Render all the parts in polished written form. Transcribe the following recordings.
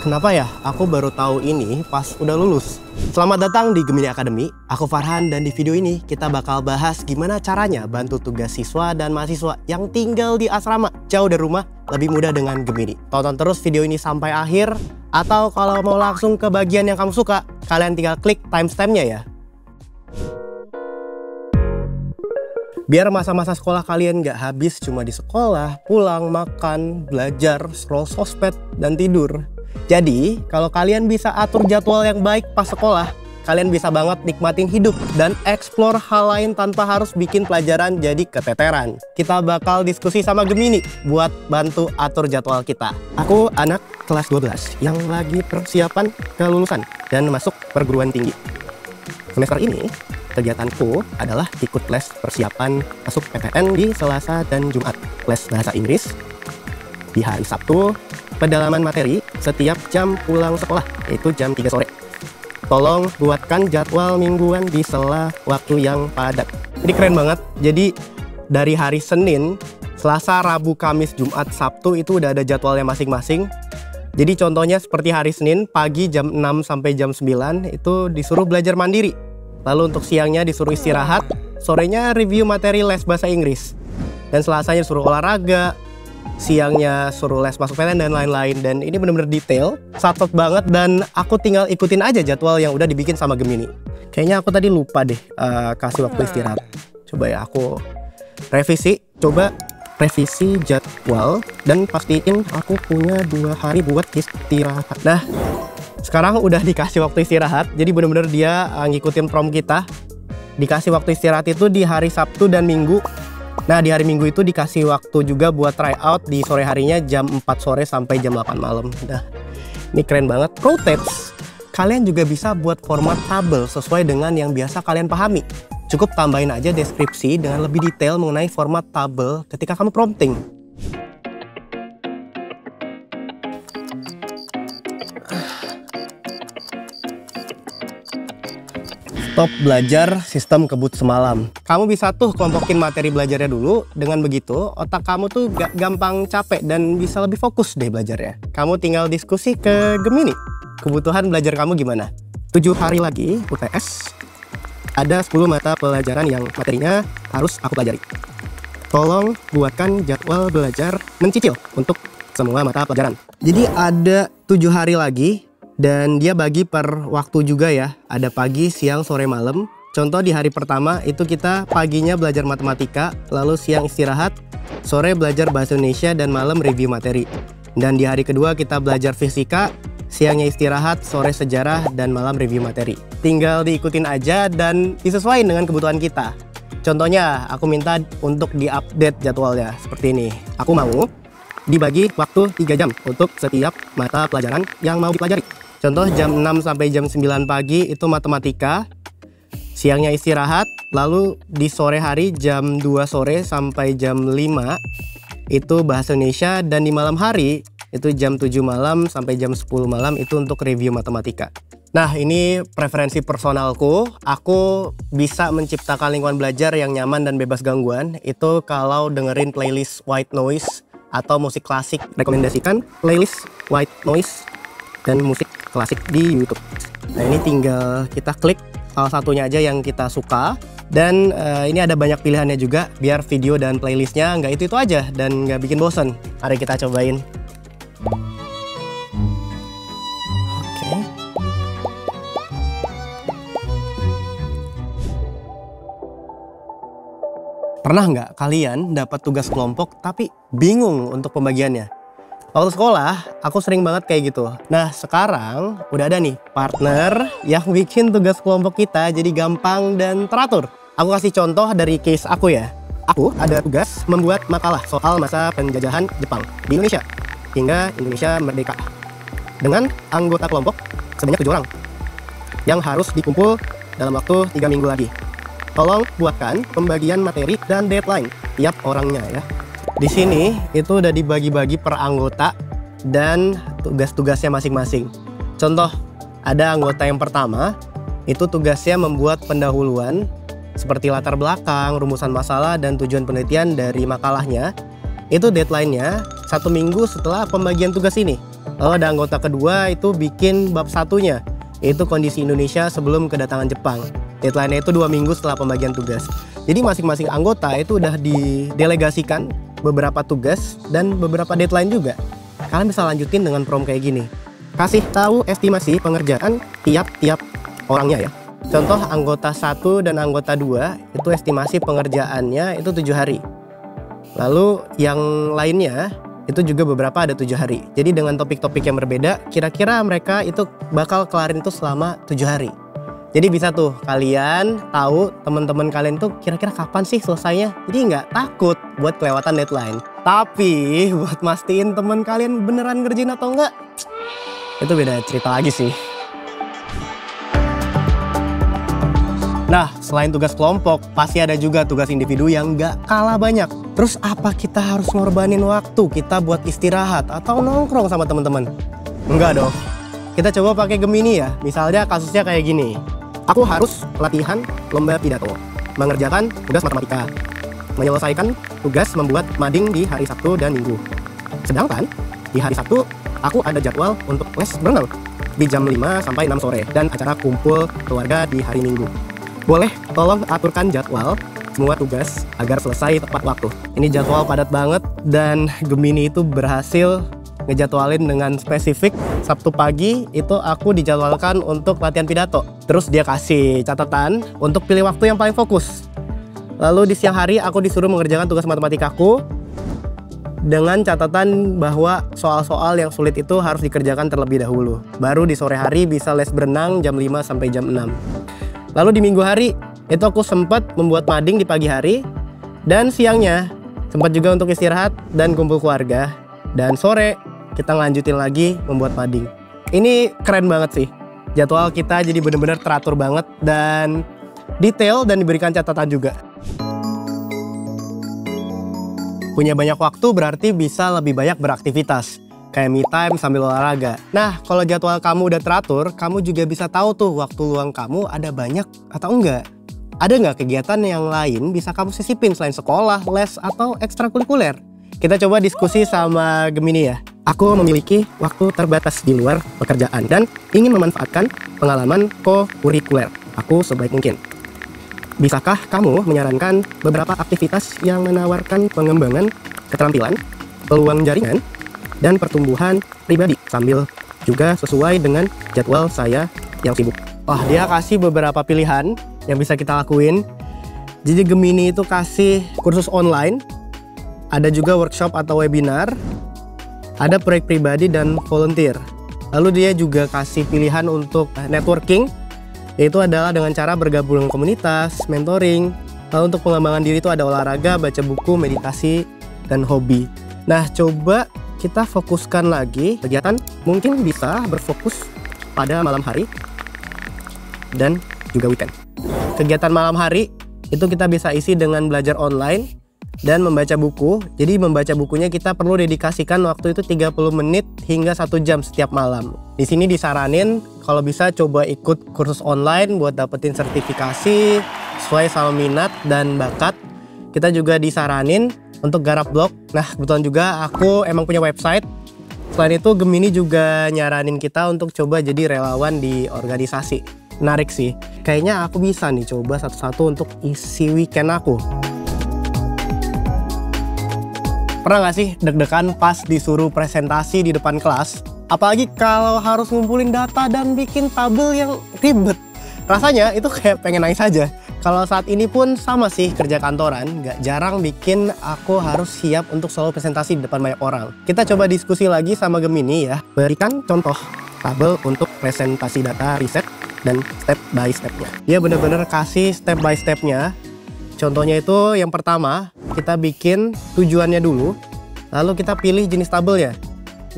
Kenapa ya? Aku baru tahu ini pas udah lulus. Selamat datang di Gemini Academy. Aku Farhan dan di video ini kita bakal bahas gimana caranya bantu tugas siswa dan mahasiswa yang tinggal di asrama jauh dari rumah lebih mudah dengan Gemini. Tonton terus video ini sampai akhir, atau kalau mau langsung ke bagian yang kamu suka, kalian tinggal klik timestamp-nya ya. Biar masa-masa sekolah kalian nggak habis cuma di sekolah, pulang, makan, belajar, scroll sosmed, dan tidur. Jadi, kalau kalian bisa atur jadwal yang baik pas sekolah, kalian bisa banget nikmatin hidup dan explore hal lain tanpa harus bikin pelajaran jadi keteteran. Kita bakal diskusi sama Gemini buat bantu atur jadwal kita. Aku anak kelas 12 yang lagi persiapan kelulusan dan masuk perguruan tinggi. Semester ini, kegiatanku adalah ikut les persiapan masuk PTN di Selasa dan Jumat. Les bahasa Inggris di hari Sabtu, pendalaman materi setiap jam pulang sekolah, yaitu jam 3 sore. Tolong buatkan jadwal mingguan di sela waktu yang padat. Ini keren banget. Jadi dari hari Senin, Selasa, Rabu, Kamis, Jumat, Sabtu itu udah ada jadwalnya masing-masing. Jadi contohnya seperti hari Senin, pagi jam 6 sampai jam 9 itu disuruh belajar mandiri. Lalu untuk siangnya disuruh istirahat, sorenya review materi les bahasa Inggris. Dan Selasanya disuruh olahraga, siangnya suruh les masuk PTN dan lain-lain. Dan ini bener-bener detail, satot banget, dan aku tinggal ikutin aja jadwal yang udah dibikin sama Gemini. Kayaknya aku tadi lupa deh kasih waktu istirahat. Coba ya aku revisi, coba revisi jadwal dan pastiin aku punya 2 hari buat istirahat. Nah, sekarang udah dikasih waktu istirahat, jadi bener-bener dia ngikutin prompt kita. Dikasih waktu istirahat itu di hari Sabtu dan Minggu. Nah, di hari Minggu itu dikasih waktu juga buat try out di sore harinya jam 4 sore sampai jam 8 malam. Nah, ini keren banget. Pro tips, kalian juga bisa buat format tabel sesuai dengan yang biasa kalian pahami. Cukup tambahin aja deskripsi dengan lebih detail mengenai format tabel ketika kamu prompting. Stop belajar sistem kebut semalam. Kamu bisa tuh kelompokin materi belajarnya dulu. Dengan begitu, otak kamu tuh gak gampang capek dan bisa lebih fokus deh belajarnya. Kamu tinggal diskusi ke Gemini. Kebutuhan belajar kamu gimana? 7 hari lagi UTS. Ada 10 mata pelajaran yang materinya harus aku pelajari. Tolong buatkan jadwal belajar mencicil untuk semua mata pelajaran. Jadi ada 7 hari lagi. Dan dia bagi per waktu juga ya. Ada pagi, siang, sore, malam. Contoh di hari pertama itu kita paginya belajar matematika, lalu siang istirahat, sore belajar bahasa Indonesia, dan malam review materi. Dan di hari kedua kita belajar fisika, siangnya istirahat, sore sejarah, dan malam review materi. Tinggal diikutin aja dan disesuaikan dengan kebutuhan kita. Contohnya aku minta untuk diupdate jadwalnya seperti ini. Aku mau dibagi waktu 3 jam untuk setiap mata pelajaran yang mau dipelajari. Contoh jam 6 sampai jam 9 pagi itu matematika, siangnya istirahat, lalu di sore hari jam 2 sore sampai jam 5 itu bahasa Indonesia, dan di malam hari itu jam 7 malam sampai jam 10 malam itu untuk review matematika. Nah, ini preferensi personalku. Aku bisa menciptakan lingkungan belajar yang nyaman dan bebas gangguan itu kalau dengerin playlist white noise atau musik klasik. Rekomendasikan playlist white noise dan musik klasik di YouTube. Nah, ini tinggal kita klik salah satunya aja yang kita suka. Dan ini ada banyak pilihannya juga, biar video dan playlistnya nggak itu-itu aja dan nggak bikin bosen. Mari kita cobain. Oke. Pernah nggak kalian dapat tugas kelompok tapi bingung untuk pembagiannya? Waktu sekolah, aku sering banget kayak gitu. Nah, sekarang udah ada nih partner yang bikin tugas kelompok kita jadi gampang dan teratur. Aku kasih contoh dari case aku ya. Aku ada tugas membuat makalah soal masa penjajahan Jepang di Indonesia hingga Indonesia merdeka. Dengan anggota kelompok sebanyak 7 orang yang harus dikumpul dalam waktu 3 minggu lagi. Tolong buatkan pembagian materi dan deadline tiap orangnya ya. Di sini itu udah dibagi-bagi per anggota dan tugas-tugasnya masing-masing. Contoh, ada anggota yang pertama, itu tugasnya membuat pendahuluan seperti latar belakang, rumusan masalah, dan tujuan penelitian dari makalahnya. Itu deadline-nya 1 minggu setelah pembagian tugas ini. Lalu ada anggota kedua itu bikin bab satunya, yaitu kondisi Indonesia sebelum kedatangan Jepang. Deadline-nya itu 2 minggu setelah pembagian tugas. Jadi masing-masing anggota itu udah didelegasikan beberapa tugas dan beberapa deadline juga. Kalian bisa lanjutin dengan prompt kayak gini. Kasih tahu estimasi pengerjaan tiap-tiap orangnya ya. Contoh anggota 1 dan anggota 2 itu estimasi pengerjaannya itu 7 hari. Lalu yang lainnya itu juga beberapa ada 7 hari. Jadi dengan topik-topik yang berbeda, kira-kira mereka itu bakal kelarin itu selama 7 hari. Jadi bisa tuh kalian tahu teman-teman kalian tuh kira-kira kapan sih selesainya. Jadi nggak takut buat kelewatan deadline. Tapi buat mastiin teman kalian beneran ngerjain atau enggak, itu beda cerita lagi sih. Nah, selain tugas kelompok, pasti ada juga tugas individu yang nggak kalah banyak. Terus apa kita harus ngorbanin waktu kita buat istirahat atau nongkrong sama teman-teman? Enggak dong. Kita coba pakai Gemini ya. Misalnya kasusnya kayak gini. Aku harus latihan lomba pidato, mengerjakan tugas matematika, menyelesaikan tugas membuat mading di hari Sabtu dan Minggu. Sedangkan di hari Sabtu, aku ada jadwal untuk les berenang di jam 5 sampai 6 sore dan acara kumpul keluarga di hari Minggu. Boleh tolong aturkan jadwal semua tugas agar selesai tepat waktu. Ini jadwal padat banget dan Gemini itu berhasil ngejadwalin dengan spesifik. Sabtu pagi itu aku dijadwalkan untuk latihan pidato. Terus dia kasih catatan untuk pilih waktu yang paling fokus. Lalu di siang hari aku disuruh mengerjakan tugas matematikaku dengan catatan bahwa soal-soal yang sulit itu harus dikerjakan terlebih dahulu. Baru di sore hari bisa les berenang jam 5 sampai jam 6. Lalu di minggu hari itu aku sempat membuat mading di pagi hari. Dan siangnya sempat juga untuk istirahat dan kumpul keluarga. Dan sore kita ngelanjutin lagi membuat mading. Ini keren banget sih. Jadwal kita jadi bener-bener teratur banget dan detail dan diberikan catatan juga. Punya banyak waktu berarti bisa lebih banyak beraktivitas. Kayak me time sambil olahraga. Nah, kalau jadwal kamu udah teratur, kamu juga bisa tahu tuh waktu luang kamu ada banyak atau enggak. Ada nggak kegiatan yang lain bisa kamu sisipin selain sekolah, les, atau ekstrakurikuler? Kita coba diskusi sama Gemini ya. Aku memiliki waktu terbatas di luar pekerjaan dan ingin memanfaatkan pengalaman co-kurikuler aku sebaik mungkin. Bisakah kamu menyarankan beberapa aktivitas yang menawarkan pengembangan keterampilan, peluang jaringan, dan pertumbuhan pribadi sambil juga sesuai dengan jadwal saya yang sibuk? Wah, dia kasih beberapa pilihan yang bisa kita lakuin. Jadi Gemini itu kasih kursus online, ada juga workshop atau webinar, ada proyek pribadi dan volunteer. Lalu dia juga kasih pilihan untuk networking, yaitu adalah dengan cara bergabung dengan komunitas, mentoring. Lalu untuk pengembangan diri itu ada olahraga, baca buku, meditasi, dan hobi. Nah, coba kita fokuskan lagi kegiatan mungkin bisa berfokus pada malam hari dan juga weekend. Kegiatan malam hari itu kita bisa isi dengan belajar online dan membaca buku. Jadi membaca bukunya kita perlu dedikasikan waktu itu 30 menit hingga 1 jam setiap malam. Di sini disaranin kalau bisa coba ikut kursus online buat dapetin sertifikasi sesuai sama minat dan bakat. Kita juga disaranin untuk garap blog. Nah, kebetulan juga aku emang punya website. Selain itu Gemini juga nyaranin kita untuk coba jadi relawan di organisasi. Menarik sih. Kayaknya aku bisa nih coba satu-satu untuk isi weekend aku. Pernah gak sih deg-degan pas disuruh presentasi di depan kelas? Apalagi kalau harus ngumpulin data dan bikin tabel yang ribet. Rasanya itu kayak pengen nangis aja. Kalau saat ini pun sama sih kerja kantoran, gak jarang bikin aku harus siap untuk selalu presentasi di depan banyak orang. Kita coba diskusi lagi sama Gemini ya. Berikan contoh tabel untuk presentasi data riset dan step by stepnya. Dia bener-bener kasih step by stepnya. Contohnya itu yang pertama, kita bikin tujuannya dulu, lalu kita pilih jenis tabelnya.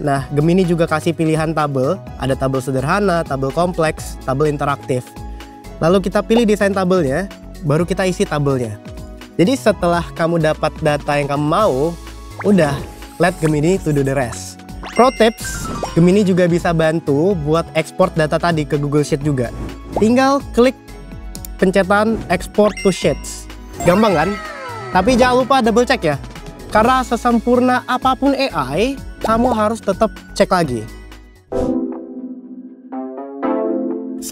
Nah, Gemini juga kasih pilihan tabel, ada tabel sederhana, tabel kompleks, tabel interaktif. Lalu kita pilih desain tabelnya, baru kita isi tabelnya. Jadi setelah kamu dapat data yang kamu mau, udah, let Gemini to do the rest. Pro tips, Gemini juga bisa bantu buat ekspor data tadi ke Google Sheet juga. Tinggal klik pencetan export to sheets. Gampang kan? Tapi jangan lupa double check ya. Karena sesempurna apapun AI, kamu harus tetap cek lagi.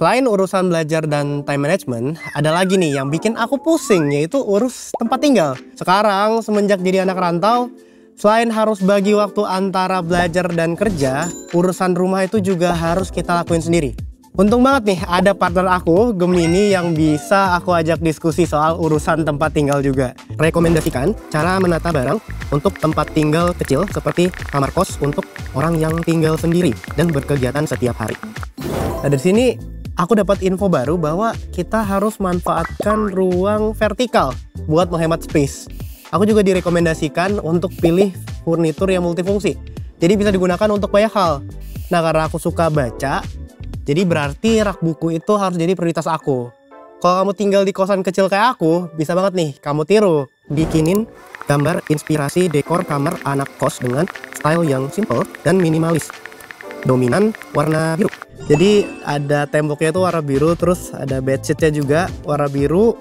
Selain urusan belajar dan time management, ada lagi nih yang bikin aku pusing, yaitu urus tempat tinggal. Sekarang semenjak jadi anak rantau, selain harus bagi waktu antara belajar dan kerja, urusan rumah itu juga harus kita lakuin sendiri. Untung banget nih ada partner aku, Gemini, yang bisa aku ajak diskusi soal urusan tempat tinggal juga. Rekomendasikan cara menata barang untuk tempat tinggal kecil seperti kamar kos untuk orang yang tinggal sendiri dan berkegiatan setiap hari. Nah, dari sini aku dapat info baru bahwa kita harus manfaatkan ruang vertikal buat menghemat space. Aku juga direkomendasikan untuk pilih furnitur yang multifungsi. Jadi bisa digunakan untuk banyak hal. Nah, karena aku suka baca, jadi berarti rak buku itu harus jadi prioritas aku. Kalau kamu tinggal di kosan kecil kayak aku, bisa banget nih kamu tiru. Bikinin gambar inspirasi dekor kamar anak kos dengan style yang simple dan minimalis. Dominan warna biru. Jadi ada temboknya itu warna biru, terus ada bedsheetnya juga warna biru,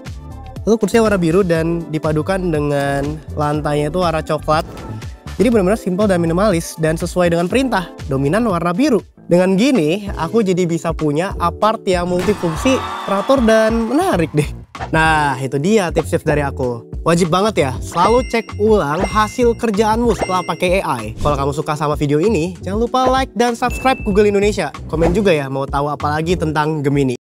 lalu kursinya warna biru dan dipadukan dengan lantainya itu warna coklat. Jadi benar-benar simpel dan minimalis dan sesuai dengan perintah, dominan warna biru. Dengan gini, aku jadi bisa punya apart yang multifungsi, teratur dan menarik deh. Nah, itu dia tips-tips dari aku. Wajib banget ya, selalu cek ulang hasil kerjaanmu setelah pakai AI. Kalau kamu suka sama video ini, jangan lupa like dan subscribe Google Indonesia. Komen juga ya mau tahu apa lagi tentang Gemini.